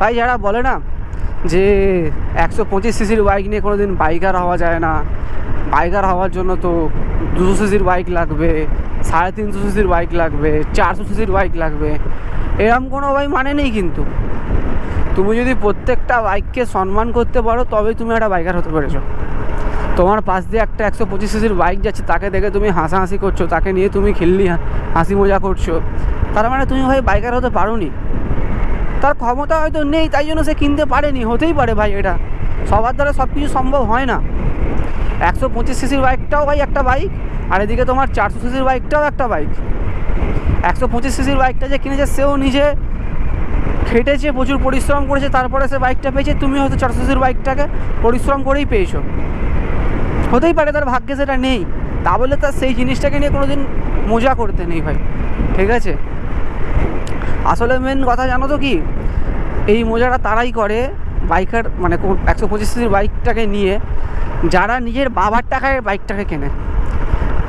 ভাই যারা বলে না যে 125 সিসির বাইক নিয়ে কোনো দিন বাইকার হওয়া যায় না, বাইকার হওয়ার জন্য তো 200 সিসির বাইক লাগবে, 350 সিসির বাইক লাগবে, 400 সিসির বাইক লাগবে, এরম কোনো ভাই মানে নেই। কিন্তু তুমি যদি প্রত্যেকটা বাইককে সম্মান করতে পারো তবেই তুমি একটা বাইকার হতে পেরেছো। তোমার পাশ দিয়ে একটা 125 সিসির বাইক যাচ্ছে, তাকে দেখে তুমি হাসাহাসি করছো, তাকে নিয়ে তুমি খিল্লি হাসি মজা করছো, তার মানে তুমি ভাই বাইকার হতে পারোনি। তার ক্ষমতা হয়তো নেই, তাই জন্য সে কিনতে পারেনি, হতেই পারে ভাই, এটা সবার দ্বারা সব কিছু সম্ভব হয় না। 125 সিসির বাইকটাও ভাই একটা বাইক, আর এদিকে তোমার 400 সিসির বাইকটাও একটা বাইক। 125 সিসির বাইকটা যে কিনেছে সেও নিজে খেটেছে, প্রচুর পরিশ্রম করেছে, তারপরে সে বাইকটা পেয়েছে। তুমি হয়তো 400 সিসির বাইকটাকে পরিশ্রম করেই পেয়েছো, হতেই পারে তার ভাগ্যে সেটা নেই, তা বলে তার সেই জিনিসটাকে নিয়ে কোনো দিন মজা করতে নেই ভাই, ঠিক আছে? আসলে মেন কথা জানো তো কি, এই মজাটা তারাই করে বাইকার, মানে 125 সিসির বাইকটাকে নিয়ে, যারা নিজের বাবার টাকায় বাইকটাকে কেনে।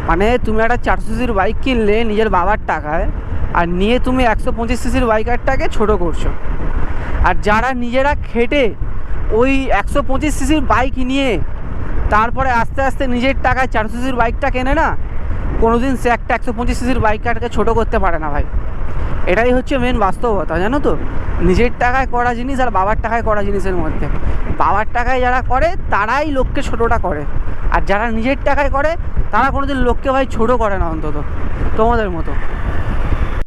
মানে তুমি একটা 400 সিসির বাইক কিনলে নিজের বাবার টাকায়, আর নিয়ে তুমি 125 সিসির বাইকারটাকে ছোটো করছো। আর যারা নিজেরা খেটে ওই 125 সিসির বাইক নিয়ে তারপরে আস্তে আস্তে নিজের টাকায় 400 সিসির বাইকটা কেনে না, কোনোদিন সে একটা 125 সিসির বাইকটাকে ছোটো করতে পারে না ভাই। এটাই হচ্ছে মেন বাস্তবতা, জানো তো? নিজের টাকায় করা জিনিস আর বাবার টাকায় করা জিনিসের মধ্যে, বাবার টাকায় যারা করে তারাই লোককে ছোটোটা করে, আর যারা নিজের টাকায় করে তারা কোনোদিন লোককে ভাই ছোটো করে না, অন্তত তোমাদের মতো।